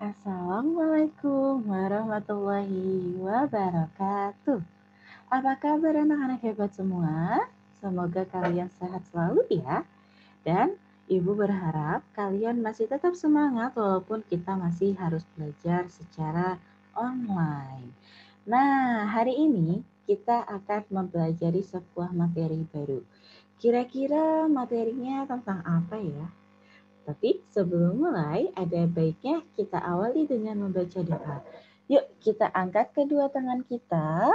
Assalamualaikum warahmatullahi wabarakatuh. Apa kabar anak-anak hebat semua? Semoga kalian sehat selalu ya. Dan Ibu berharap kalian masih tetap semangat walaupun kita masih harus belajar secara online. Nah, hari ini kita akan mempelajari sebuah materi baru. Kira-kira materinya tentang apa ya? Tapi sebelum mulai, ada baiknya kita awali dengan membaca doa. Yuk, kita angkat kedua tangan kita,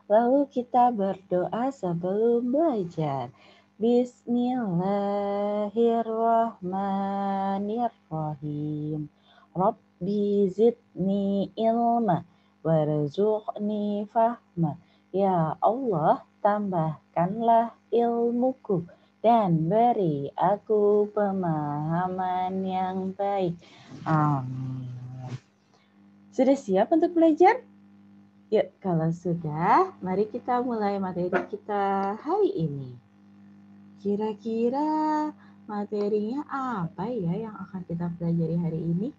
lalu kita berdoa sebelum belajar. Bismillahirrahmanirrahim. Rabbi zidni ilma warzuqni fahma. Ya Allah, tambahkanlah ilmuku dan beri aku pemahaman yang baik. Amin. Sudah siap untuk belajar? Yuk, kalau sudah, mari kita mulai materi kita hari ini. Kira-kira materinya apa ya yang akan kita pelajari hari ini?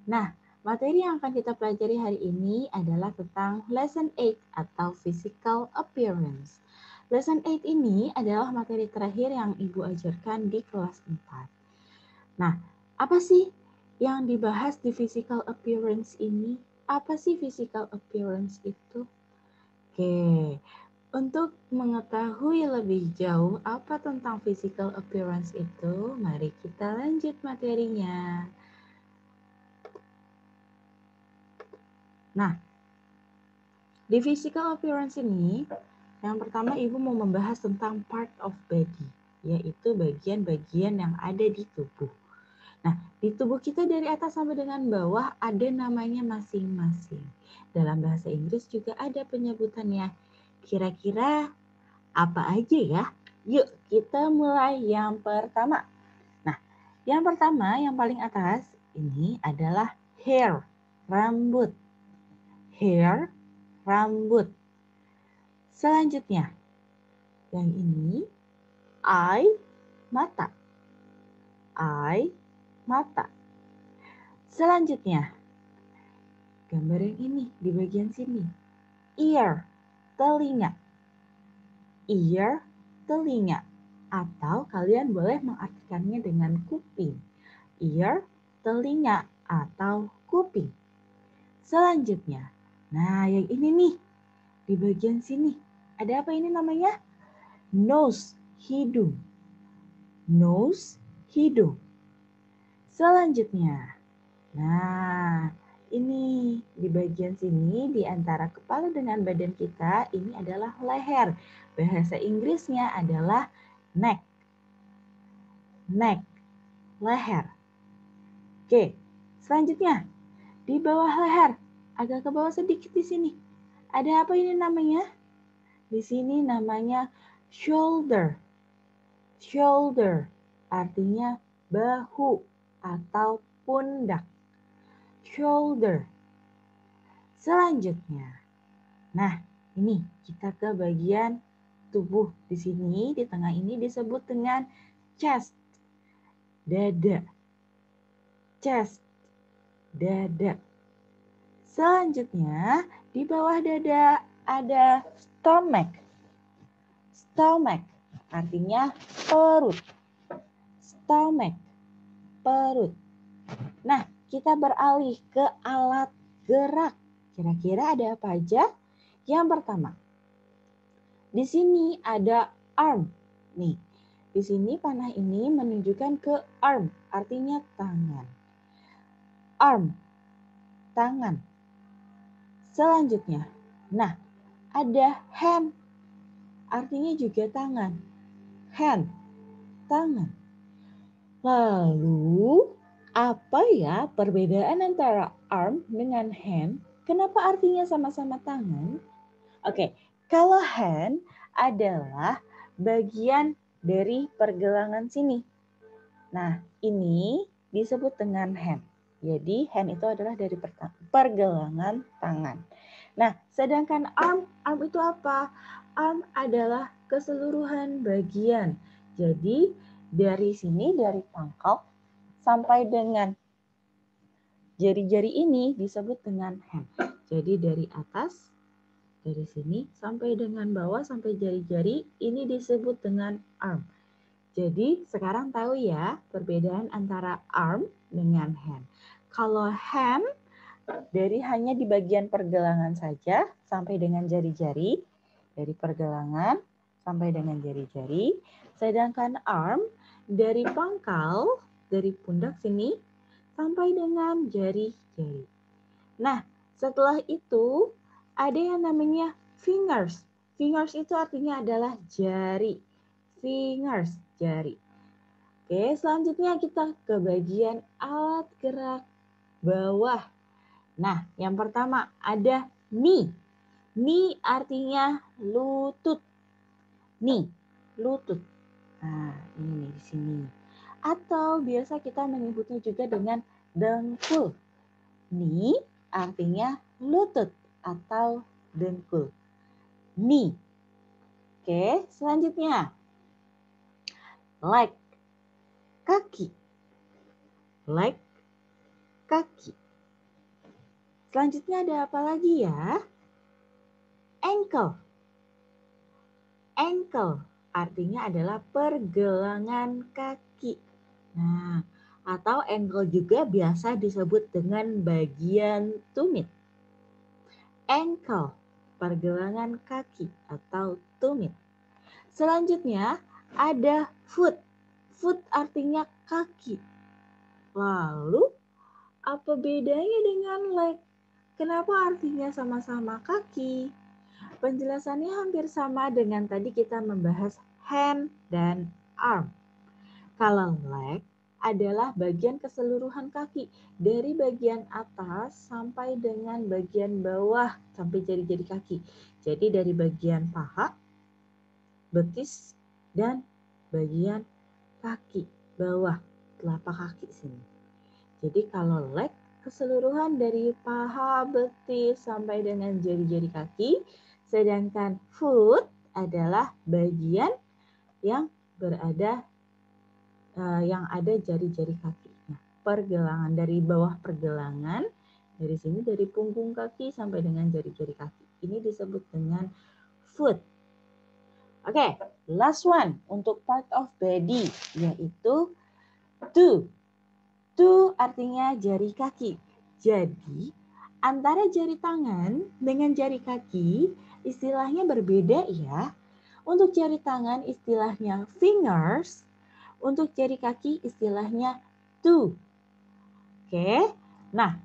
Nah, materi yang akan kita pelajari hari ini adalah tentang Lesson 8 atau Physical Appearance. Lesson 8 ini adalah materi terakhir yang Ibu ajarkan di kelas 4. Nah, apa sih yang dibahas di physical appearance ini? Apa sih physical appearance itu? Oke, untuk mengetahui lebih jauh apa tentang physical appearance itu, mari kita lanjut materinya. Nah, di physical appearance ini, yang pertama Ibu mau membahas tentang part of body, yaitu bagian-bagian yang ada di tubuh. Nah, di tubuh kita dari atas sampai dengan bawah ada namanya masing-masing. Dalam bahasa Inggris juga ada penyebutannya. Kira-kira apa aja ya? Yuk, kita mulai yang pertama. Nah, yang pertama, yang paling atas ini adalah hair, rambut. Hair, rambut. Selanjutnya, yang ini eye, mata. Eye, mata. Selanjutnya, gambar yang ini di bagian sini. Ear, telinga. Ear, telinga. Atau kalian boleh mengartikannya dengan kuping. Ear, telinga atau kuping. Selanjutnya, nah yang ini nih, di bagian sini. Ada apa ini namanya? Nose, hidung. Nose, hidung. Selanjutnya, nah ini di bagian sini di antara kepala dengan badan kita ini adalah leher. Bahasa Inggrisnya adalah neck. Neck, leher. Oke, selanjutnya di bawah leher, agak ke bawah sedikit di sini. Ada apa ini namanya? Di sini namanya shoulder. Shoulder artinya bahu atau pundak. Shoulder. Selanjutnya, nah ini kita ke bagian tubuh di sini, di tengah ini disebut dengan chest, dada. Chest, dada. Selanjutnya, di bawah dada ada stomach. Stomach artinya perut. Stomach, perut. Nah, kita beralih ke alat gerak. Kira-kira ada apa aja? Yang pertama, di sini ada arm. Nih, di sini panah ini menunjukkan ke arm, artinya tangan. Arm, tangan. Selanjutnya, nah ada hand, artinya juga tangan. Hand, tangan. Lalu, apa ya perbedaan antara arm dengan hand? Kenapa artinya sama-sama tangan? Oke, kalau hand adalah bagian dari pergelangan sini. Nah, ini disebut dengan hand. Jadi, hand itu adalah dari pergelangan tangan. Nah, sedangkan arm itu apa? Arm adalah keseluruhan bagian. Jadi, dari sini, dari pangkal sampai dengan Jari-jari ini disebut dengan hand. Jadi dari atas, dari sini sampai dengan bawah sampai jari-jari ini disebut dengan arm. Jadi sekarang tahu ya perbedaan antara arm dengan hand. Kalau hand dari hanya di bagian pergelangan saja sampai dengan jari-jari, dari pergelangan sampai dengan jari-jari. Sedangkan arm dari pangkal, dari pundak sini sampai dengan jari-jari. Nah, setelah itu ada yang namanya fingers. Fingers itu artinya adalah jari. Fingers, jari. Oke, selanjutnya kita ke bagian alat gerak bawah. Nah, yang pertama ada knee. Knee artinya lutut. Knee, lutut. Nah, ini nih di sini. Atau biasa kita menyebutnya juga dengan dengkul. Knee artinya lutut atau dengkul. Knee. Oke, selanjutnya leg, kaki. Leg, kaki. Selanjutnya ada apa lagi ya? Ankle. Ankle artinya adalah pergelangan kaki. Nah, atau ankle juga biasa disebut dengan bagian tumit. Ankle, pergelangan kaki atau tumit. Selanjutnya ada foot. Foot artinya kaki. Lalu apa bedanya dengan leg? Kenapa artinya sama-sama kaki? Penjelasannya hampir sama dengan tadi kita membahas hand dan arm. Kalau leg adalah bagian keseluruhan kaki dari bagian atas sampai dengan bagian bawah sampai jari-jari kaki. Jadi dari bagian paha, betis, dan bagian kaki bawah, telapak kaki sini. Jadi kalau leg keseluruhan dari paha, betis sampai dengan jari-jari kaki, sedangkan foot adalah bagian yang berada yang ada jari-jari kaki. Nah, pergelangan dari bawah pergelangan dari sini dari punggung kaki sampai dengan jari-jari kaki. Ini disebut dengan foot. Oke, last one untuk part of body yaitu toe. Toe artinya jari kaki. Jadi, antara jari tangan dengan jari kaki istilahnya berbeda ya. Untuk jari tangan istilahnya fingers, untuk jari kaki istilahnya toe. Oke, nah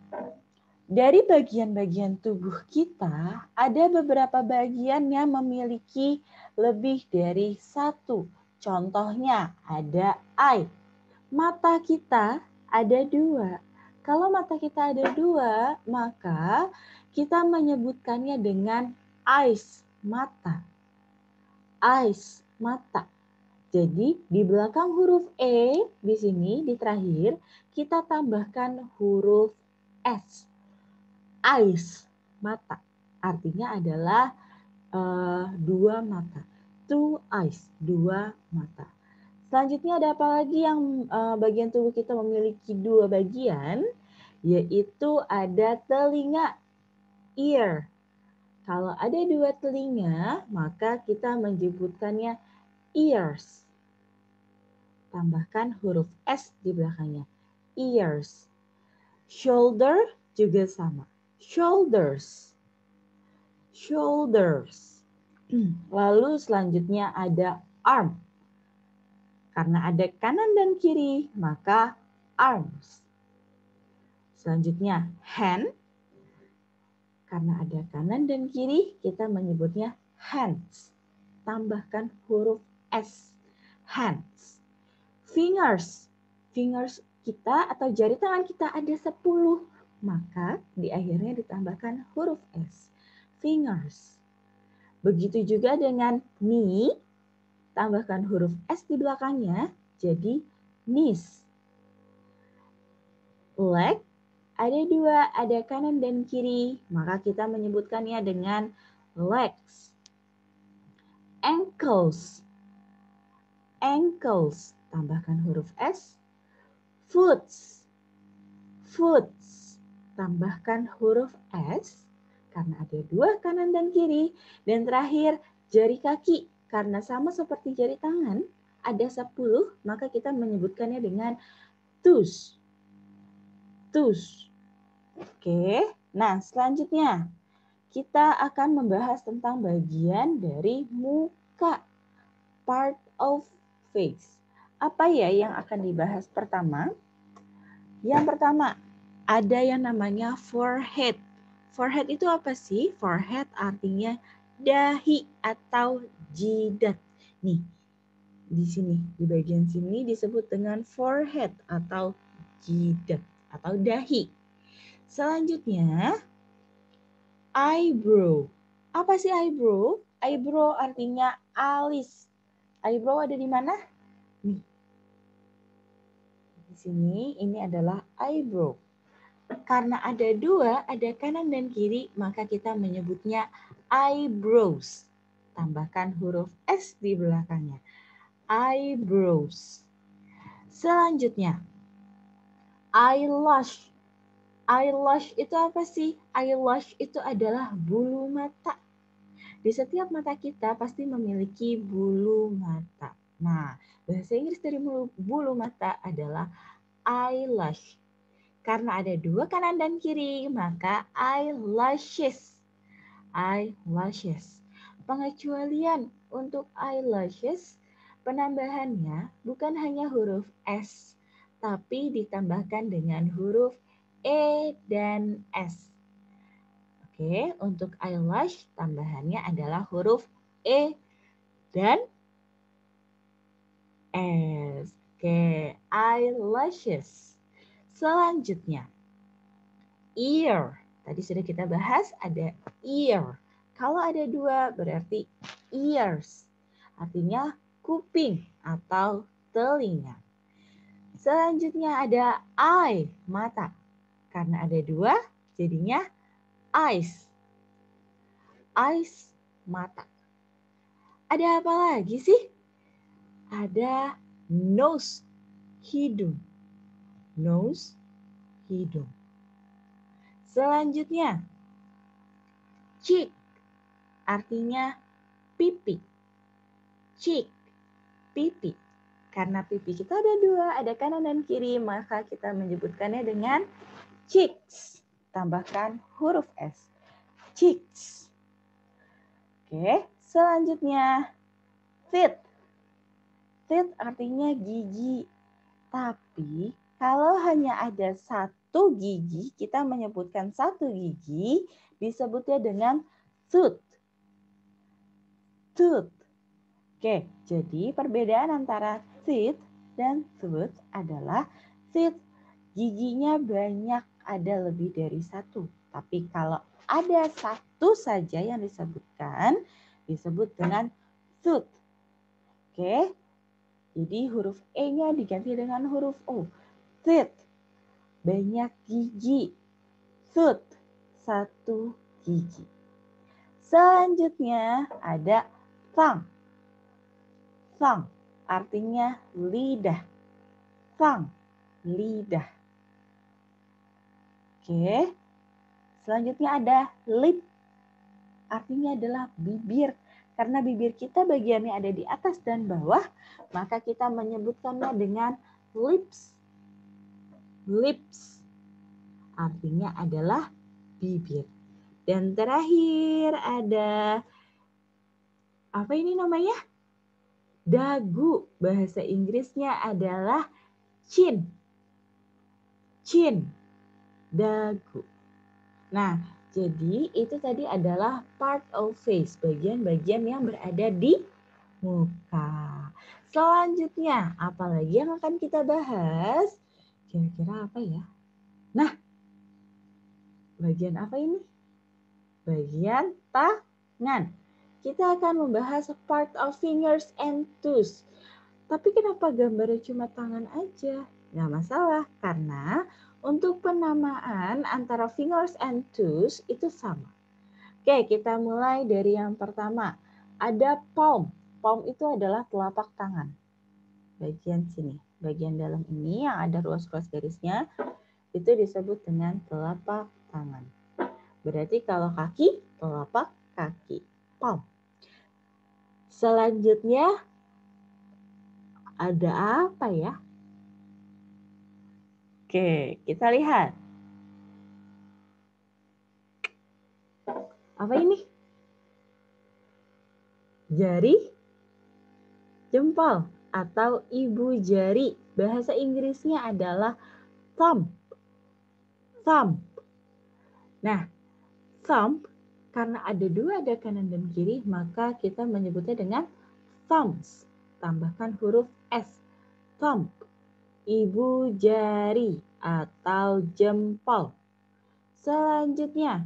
dari bagian-bagian tubuh kita ada beberapa bagian yang memiliki lebih dari satu. Contohnya ada eye. Mata kita ada dua. Kalau mata kita ada dua, maka kita menyebutkannya dengan eyes, mata. Eyes, mata. Jadi di belakang huruf E di sini di terakhir kita tambahkan huruf S. Eyes, mata. Artinya adalah dua mata. Two eyes, dua mata. Selanjutnya ada apa lagi yang bagian tubuh kita memiliki dua bagian, yaitu ada telinga, ear. Kalau ada dua telinga, maka kita menyebutkannya ears. Tambahkan huruf S di belakangnya, ears. Shoulder juga sama, shoulders. Shoulders. Lalu selanjutnya ada arm. Karena ada kanan dan kiri, maka arms. Selanjutnya hand. Karena ada kanan dan kiri, kita menyebutnya hands. Tambahkan huruf S. Hands. Fingers. Fingers kita atau jari tangan kita ada 10. Maka di akhirnya ditambahkan huruf S. Fingers. Begitu juga dengan knee. Tambahkan huruf S di belakangnya, jadi knees. Leg, ada dua, ada kanan dan kiri, maka kita menyebutkannya dengan legs. Ankles. Ankles, tambahkan huruf S. Foots. Foots. tambahkan huruf S karena ada 2 kanan dan kiri. Dan terakhir jari kaki karena sama seperti jari tangan ada 10, maka kita menyebutkannya dengan toes. Toes. Oke, nah selanjutnya kita akan membahas tentang bagian dari muka, part of face. Apa ya yang akan dibahas pertama? Yang pertama, ada yang namanya forehead. Forehead itu apa sih? Forehead artinya dahi atau jidat. Nih, di sini, di bagian sini disebut dengan forehead atau jidat atau dahi. Selanjutnya, eyebrow. Apa sih eyebrow? Eyebrow artinya alis. Eyebrow ada di mana? Nih. Di sini ini adalah eyebrow. Karena ada 2, ada kanan dan kiri, maka kita menyebutnya eyebrows. Tambahkan huruf S di belakangnya. Eyebrows. Selanjutnya, eyelash. Eyelash itu apa sih? Eyelash itu adalah bulu mata. Di setiap mata kita pasti memiliki bulu mata. Nah, bahasa Inggris dari bulu mata adalah eyelash. Karena ada 2 kanan dan kiri, maka eyelashes. Eyelashes. Pengecualian untuk eyelashes, penambahannya bukan hanya huruf S, tapi ditambahkan dengan huruf E dan S. Oke, untuk eyelash tambahannya adalah huruf E dan S. Oke, eyelashes. Selanjutnya, ear. Tadi sudah kita bahas ada ear. Kalau ada 2 berarti ears. Artinya kuping atau telinga. Selanjutnya ada eye, mata. Karena ada 2 jadinya eyes. Eyes, mata. Ada apa lagi sih? Ada nose, hidung. Nose, hidung. Selanjutnya, cheek, artinya pipi. Cheek, pipi. Karena pipi kita ada 2, ada kanan dan kiri, maka kita menyebutkannya dengan cheeks. Tambahkan huruf S. Cheeks. Oke, selanjutnya teeth. Teeth artinya gigi. Tapi kalau hanya ada 1 gigi, kita menyebutkan 1 gigi, disebutnya dengan tooth. Tooth. Oke, jadi perbedaan antara teeth dan tooth adalah teeth giginya banyak, ada lebih dari 1. Tapi kalau ada 1 saja yang disebutkan, disebut dengan tooth. Oke, jadi huruf E-nya diganti dengan huruf O. Teeth, banyak gigi. Tooth, 1 gigi. Selanjutnya ada tongue. Tongue artinya lidah. Tongue, lidah. Oke. Selanjutnya ada lip. Artinya adalah bibir. Karena bibir kita bagiannya ada di atas dan bawah, maka kita menyebutkannya dengan lips. Lips. Artinya adalah bibir. Dan terakhir ada apa ini namanya? Dagu. Bahasa Inggrisnya adalah chin. Chin. Dagu. Nah, jadi itu tadi adalah part of face, bagian-bagian yang berada di muka. Selanjutnya, apalagi yang akan kita bahas? Kira-kira apa ya? Nah, bagian apa ini? Bagian tangan. Kita akan membahas part of fingers and toes. Tapi kenapa gambarnya cuma tangan aja? Nggak masalah, karena untuk penamaan antara fingers and toes itu sama. Oke, kita mulai dari yang pertama. Ada palm. Palm itu adalah telapak tangan. Bagian sini, bagian dalam ini yang ada ruas-ruas garisnya. itu disebut dengan telapak tangan. Berarti kalau kaki, telapak kaki, palm. Selanjutnya ada apa ya? Oke, kita lihat. Apa ini? Jari jempol atau ibu jari. Bahasa Inggrisnya adalah thumb. Thumb. Nah, thumb karena ada dua, ada kanan dan kiri, maka kita menyebutnya dengan thumbs. Tambahkan huruf S. Thumb. Ibu jari atau jempol. Selanjutnya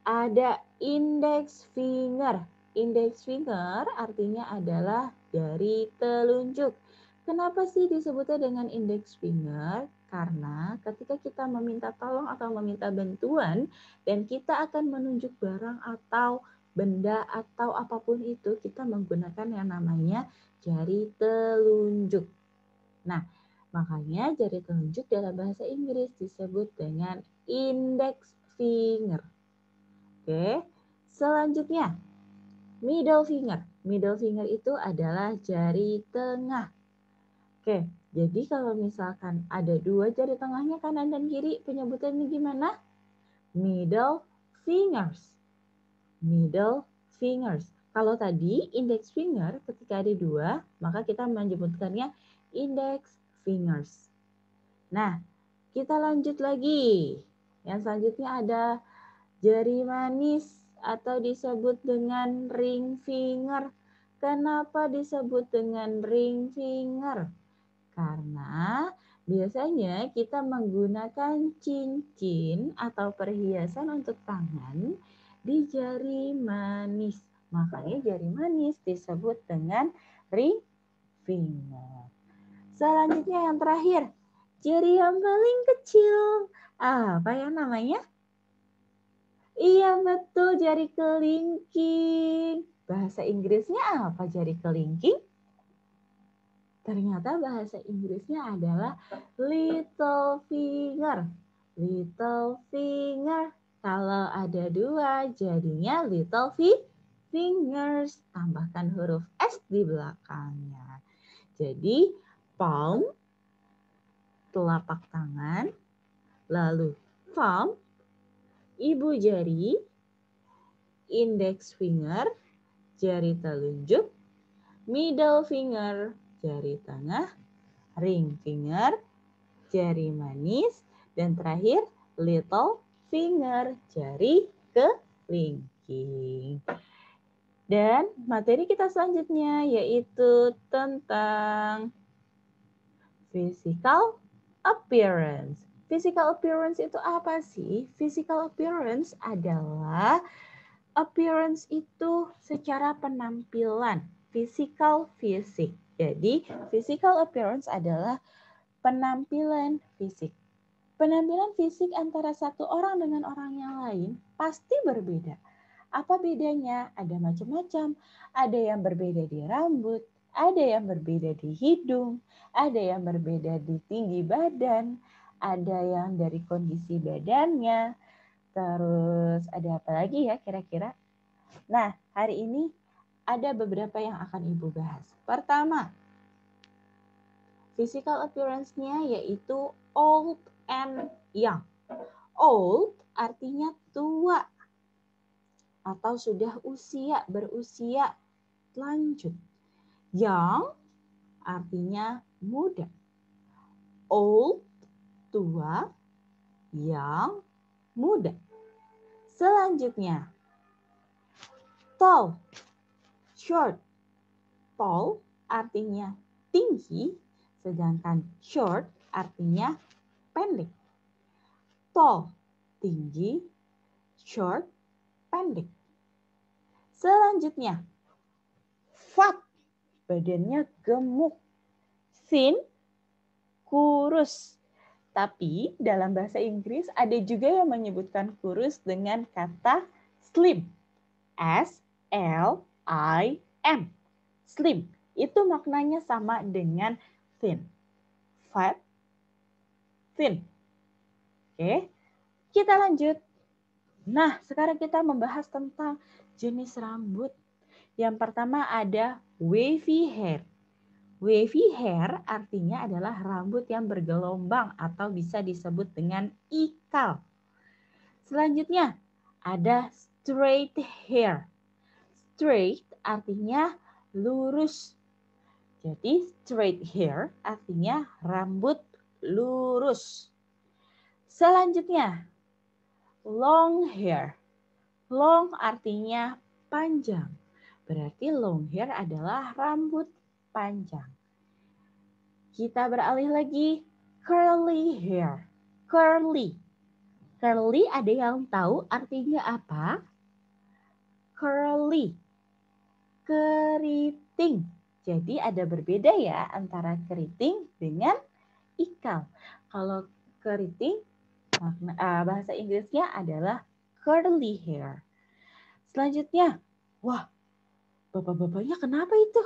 ada index finger. Index finger artinya adalah jari telunjuk. Kenapa sih disebutnya dengan index finger? Karena ketika kita meminta tolong atau meminta bantuan dan kita akan menunjuk barang atau benda atau apapun itu, kita menggunakan yang namanya jari telunjuk. Nah, makanya jari telunjuk dalam bahasa Inggris disebut dengan index finger. Oke, selanjutnya middle finger. Middle finger itu adalah jari tengah. Oke, jadi kalau misalkan ada dua jari tengahnya kanan dan kiri, penyebutannya gimana? Middle fingers. Middle fingers. Kalau tadi index finger ketika ada dua, maka kita menyebutkannya index fingers. Nah, kita lanjut lagi. Yang selanjutnya ada jari manis atau disebut dengan ring finger. Kenapa disebut dengan ring finger? Karena biasanya kita menggunakan cincin atau perhiasan untuk tangan di jari manis. Makanya jari manis disebut dengan ring finger. Selanjutnya yang terakhir, jari yang paling kecil. Apa yang namanya? Iya betul, jari kelingking. Bahasa Inggrisnya apa jari kelingking? Ternyata bahasa Inggrisnya adalah little finger. Little finger. Kalau ada dua jadinya little fingers. Tambahkan huruf S di belakangnya. Jadi palm, telapak tangan, lalu thumb, ibu jari, index finger, jari telunjuk, middle finger, jari tengah, ring finger, jari manis, dan terakhir little finger, jari kelingking. Dan materi kita selanjutnya yaitu tentang physical appearance. Physical appearance itu apa sih? Physical appearance adalah appearance itu secara penampilan, physical fisik. Jadi, physical appearance adalah penampilan fisik. Penampilan fisik antara satu orang dengan orang yang lain pasti berbeda. Apa bedanya? Ada macam-macam. Ada yang berbeda di rambut, ada yang berbeda di hidung, ada yang berbeda di tinggi badan, ada yang dari kondisi badannya. Terus ada apa lagi ya kira-kira? Nah, hari ini ada beberapa yang akan Ibu bahas. Pertama, physical appearance-nya yaitu old and young. Old artinya tua atau sudah berusia lanjut. Young artinya muda. Old, tua, young, muda. Selanjutnya, tall, short. Tall artinya tinggi, sedangkan short artinya pendek. Tall, tinggi, short, pendek. Selanjutnya, fat, badannya gemuk. Thin, kurus. Tapi dalam bahasa Inggris ada juga yang menyebutkan kurus dengan kata slim. S-L-I-M. Slim. Itu maknanya sama dengan thin. Fat, thin. Oke, kita lanjut. Nah, sekarang kita membahas tentang jenis rambut. Yang pertama ada wavy hair. Wavy hair artinya adalah rambut yang bergelombang atau bisa disebut dengan ikal. Selanjutnya ada straight hair. Straight artinya lurus. Jadi straight hair artinya rambut lurus. Selanjutnya long hair. Long artinya panjang. Berarti long hair adalah rambut panjang. Kita beralih lagi curly hair. Curly. Curly ada yang tahu artinya apa? Curly. Keriting. Jadi ada berbeda ya antara keriting dengan ikal. Kalau keriting bahasa Inggrisnya adalah curly hair. Selanjutnya, wah, bapak-bapaknya kenapa itu?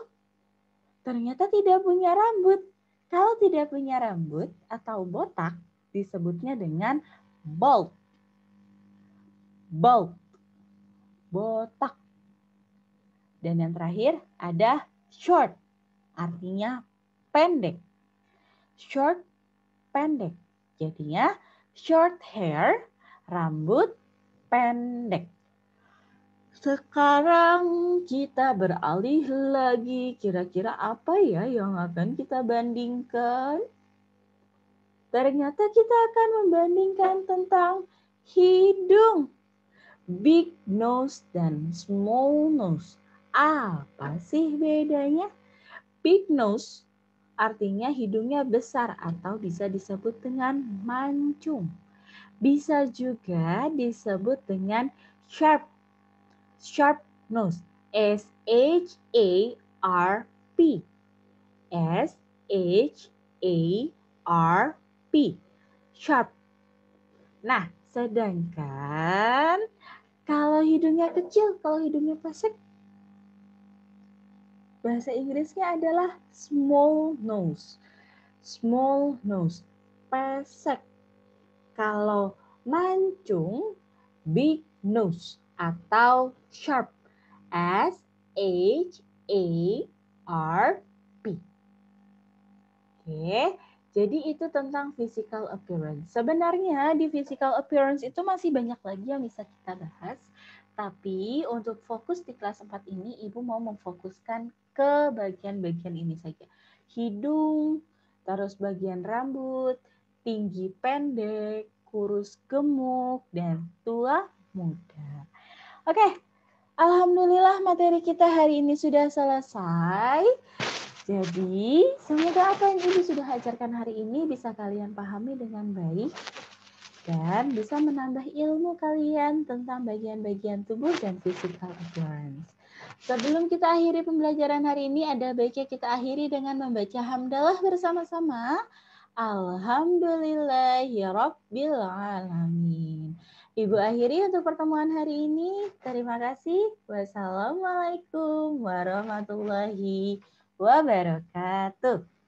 Ternyata tidak punya rambut. Kalau tidak punya rambut atau botak, disebutnya dengan bald. Bald. Botak. Dan yang terakhir ada short. Artinya pendek. Short, pendek. Jadinya short hair, rambut pendek. Sekarang kita beralih lagi. Kira-kira apa ya yang akan kita bandingkan? Ternyata kita akan membandingkan tentang hidung. Big nose dan small nose. Apa sih bedanya? Big nose artinya hidungnya besar atau bisa disebut dengan mancung. Bisa juga disebut dengan sharp. Sharp nose. S-H-A-R-P. S-H-A-R-P. Sharp. Nah, sedangkan kalau hidungnya kecil, kalau hidungnya pesek, bahasa Inggrisnya adalah small nose. Small nose. Pesek. Kalau mancung, big nose atau sharp. S-H-A-R-P. Oke, jadi itu tentang physical appearance. Sebenarnya di physical appearance itu masih banyak lagi yang bisa kita bahas. Tapi untuk fokus di kelas 4 ini, Ibu mau memfokuskan ke bagian-bagian ini saja. Hidung, terus bagian rambut, tinggi pendek, kurus gemuk, dan tua muda. Oke, alhamdulillah materi kita hari ini sudah selesai. Jadi, semoga apa yang Ibu sudah ajarkan hari ini bisa kalian pahami dengan baik dan bisa menambah ilmu kalian tentang bagian-bagian tubuh dan physical appearance. Sebelum kita akhiri pembelajaran hari ini, ada baiknya kita akhiri dengan membaca hamdalah bersama-sama. Alhamdulillahirabbil alamin. Ibu akhiri untuk pertemuan hari ini. Terima kasih. Wassalamualaikum warahmatullahi wabarakatuh.